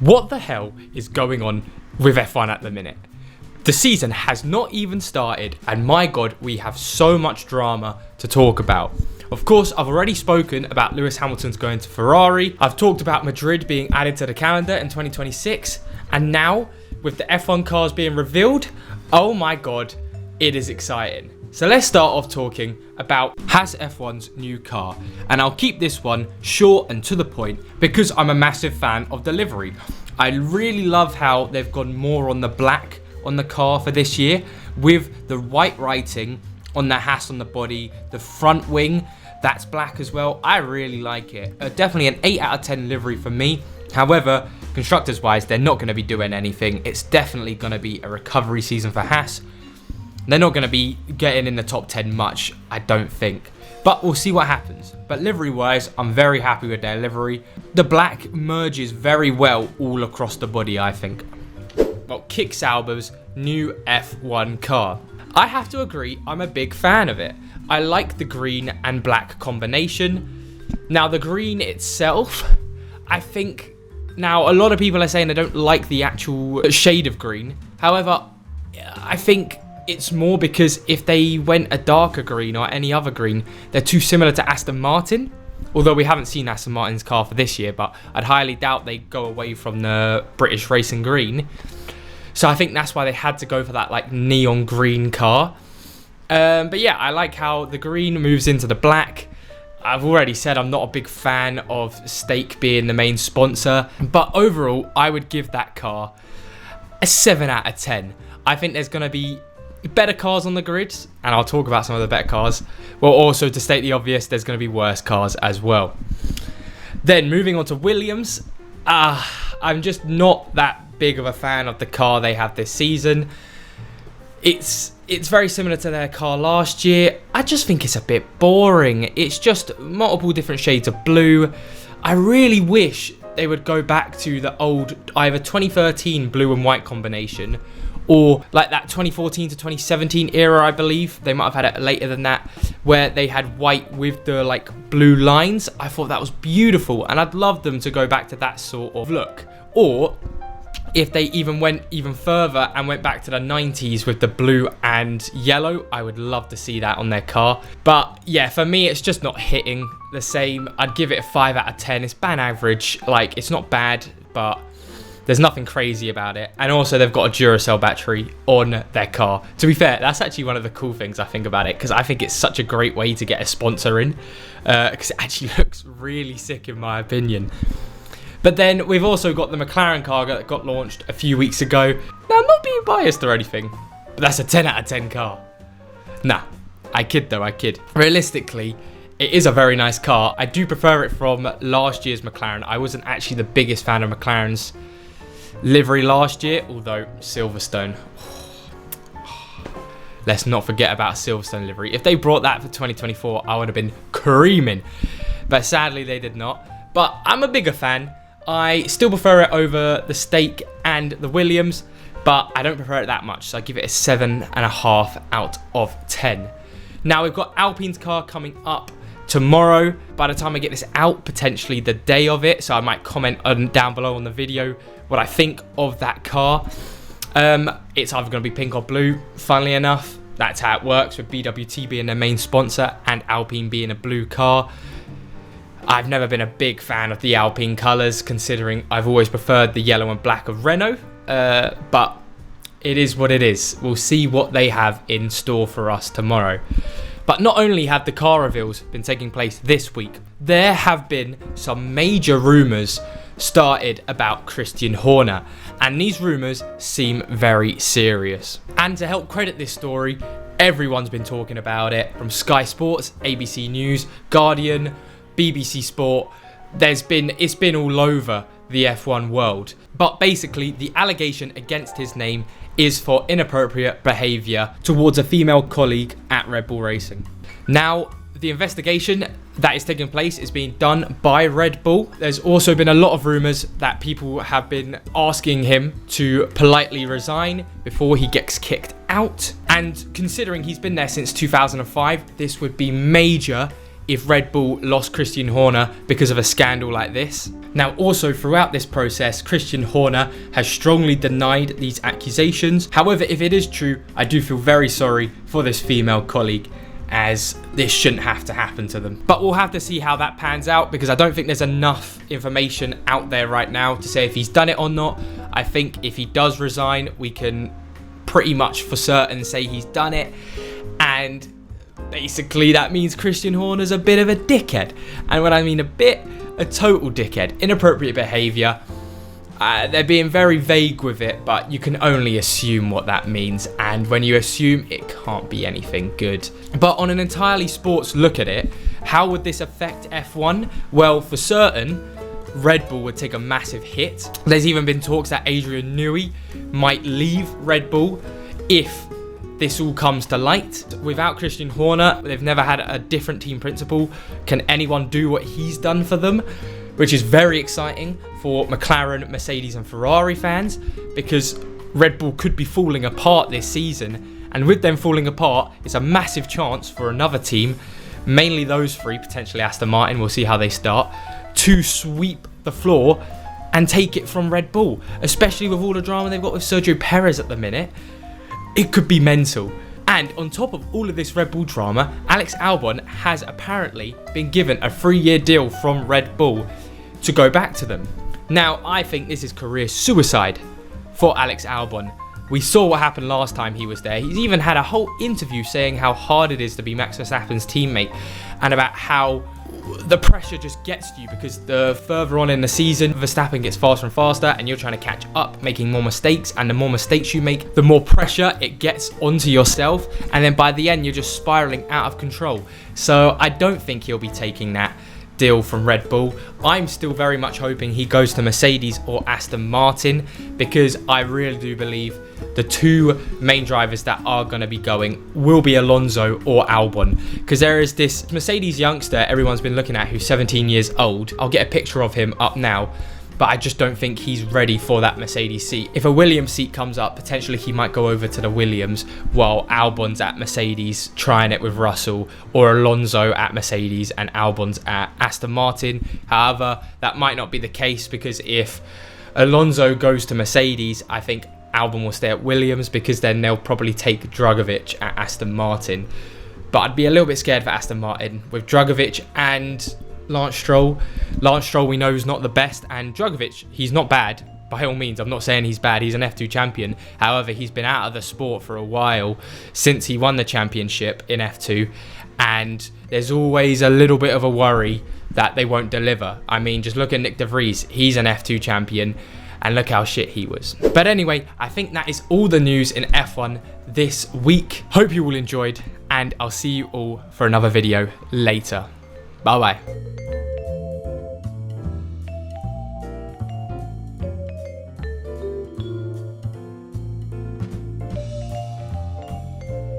What the hell is going on with F1 at the minute? The season has not even started, and my god, we have so much drama to talk about. Of course, I've already spoken about Lewis Hamilton's going to Ferrari. I've talked about Madrid being added to the calendar in 2026. And now, with the F1 cars being revealed, oh my god, it is exciting. So let's start off talking about Haas F1's new car. And I'll keep this one short and to the point because I'm a massive fan of the livery. I really love how they've gone more on the black on the car for this year, with the white writing on the Haas on the body, the front wing, that's black as well. I really like it. Definitely an 8 out of 10 livery for me. However, constructors wise, they're not going to be doing anything. It's definitely going to be a recovery season for Haas. They're not going to be getting in the top 10 much, I don't think. But we'll see what happens. But livery-wise, I'm very happy with their livery. The black merges very well all across the body, I think. Well, Kick Sauber's new F1 car. I have to agree, I'm a big fan of it. I like the green and black combination. Now, the green itself, I think... Now, a lot of people are saying they don't like the actual shade of green. However, I think... it's more because if they went a darker green or any other green, they're too similar to Aston Martin. Although we haven't seen Aston Martin's car for this year, but I'd highly doubt they go away from the British racing green. So I think that's why they had to go for that like neon green car. But yeah, I like how the green moves into the black. I've already said I'm not a big fan of Stake being the main sponsor, but overall, I would give that car a 7 out of 10. I think there's going to be better cars on the grids, and I'll talk about some of the better cars. Well, also to state the obvious, there's going to be worse cars as well. Then moving on to Williams, I'm just not that big of a fan of the car they have this season. It's very similar to their car last year. I just think it's a bit boring. It's just multiple different shades of blue. I really wish they would go back to the old either 2013 blue and white combination, or like that 2014 to 2017 era, I believe. They might have had it later than that, where they had white with the like blue lines. I thought that was beautiful, and I'd love them to go back to that sort of look. Or if they even went even further and went back to the 90s with the blue and yellow, I would love to see that on their car. But yeah, for me, it's just not hitting the same. I'd give it a 5 out of 10. It's bang average. Like, it's not bad, but there's nothing crazy about it. And also, they've got a Duracell battery on their car. To be fair, that's actually one of the cool things I think about it, because I think it's such a great way to get a sponsor in, because it actually looks really sick in my opinion. But then we've also got the Mclaren car that got launched a few weeks ago. Now, I'm not being biased or anything, but that's a 10 out of 10 car. Nah, I kid though, I kid. Realistically, it is a very nice car. I do prefer it from last year's McLaren. I wasn't actually the biggest fan of McLaren's livery last year, although Silverstone. Let's not forget about Silverstone livery. If they brought that for 2024, I would have been creaming. But sadly, they did not. But I'm a bigger fan. I still prefer it over the Stake and the Williams, but I don't prefer it that much, so I give it a 7.5 out of 10. Now, we've got Alpine's car coming up tomorrow. By the time I get this out, potentially the day of it, so I might comment down below on the video what I think of that car. It's either going to be pink or blue, funnily enough. That's how it works, with BWT being their main sponsor and Alpine being a blue car. I've never been a big fan of the Alpine colours, considering I've always preferred the yellow and black of Renault. But it is what it is. We'll see what they have in store for us tomorrow. But not only have the car reveals been taking place this week, there have been some major rumours started about Christian Horner. And these rumours seem very serious. And to help credit this story, everyone's been talking about it, from Sky Sports, ABC News, Guardian, BBC Sport. It's been all over the F1 world. But basically, the allegation against his name is for inappropriate behaviour towards a female colleague at Red Bull Racing. Now, the investigation that is taking place is being done by Red Bull. There's also been a lot of rumours that people have been asking him to politely resign before he gets kicked out. And considering he's been there since 2005, this would be major if Red Bull lost Christian Horner because of a scandal like this. Now, also throughout this process, Christian Horner has strongly denied these accusations. However, if it is true, I do feel very sorry for this female colleague, as this shouldn't have to happen to them. But we'll have to see how that pans out, because I don't think there's enough information out there right now to say if he's done it or not. I think if he does resign, we can pretty much for certain say he's done it, and basically that means Christian Horner's a bit of a dickhead. And when I mean a bit, a total dickhead. Inappropriate behaviour. They're being very vague with it, but you can only assume what that means, and when you assume, it can't be anything good. But on an entirely sports look at it, how would this affect F1? Well, for certain, Red Bull would take a massive hit. There's even been talks that Adrian Newey might leave Red Bull if this all comes to light. Without Christian Horner, they've never had a different team principal. Can anyone do what he's done for them? Which is very exciting for McLaren, Mercedes and Ferrari fans, because Red Bull could be falling apart this season, and with them falling apart, it's a massive chance for another team, mainly those three, potentially Aston Martin, we'll see how they start, to sweep the floor and take it from Red Bull, especially with all the drama they've got with Sergio Perez at the minute. It could be mental. And on top of all of this Red Bull drama, Alex Albon has apparently been given a 3-year deal from Red Bull to go back to them. Now, I think this is career suicide for Alex Albon. We saw what happened last time he was there. He's even had a whole interview saying how hard it is to be Max Verstappen's teammate, and about how the pressure just gets to you because the further on in the season, Verstappen gets faster and faster and you're trying to catch up, making more mistakes, and the more mistakes you make, the more pressure it gets onto yourself, and then by the end you're just spiraling out of control. So I don't think he'll be taking that deal from Red Bull. I'm still very much hoping he goes to Mercedes or Aston Martin, because I really do believe the two main drivers that are going to be going will be Alonso or Albon, because there is this Mercedes youngster everyone's been looking at who's 17 years old. I'll get a picture of him up now, but I just don't think he's ready for that Mercedes seat. If a Williams seat comes up, potentially he might go over to the Williams while Albon's at Mercedes trying it with Russell, or Alonso at Mercedes and Albon's at Aston Martin. However, that might not be the case, because if Alonso goes to Mercedes, I think Albon will stay at Williams, because then they'll probably take Drugovich at Aston Martin. But I'd be a little bit scared for Aston Martin with Drugovich and Lance Stroll. Lance Stroll we know is not the best, and Drugovich, he's not bad by all means. I'm not saying he's bad, he's an F2 champion. However, he's been out of the sport for a while since he won the championship in F2, and there's always a little bit of a worry that they won't deliver. I mean, just look at Nick de Vries, he's an F2 champion, and look how shit he was. But anyway, I think that is all the news in F1 this week. Hope you all enjoyed, and I'll see you all for another video later. Bye bye.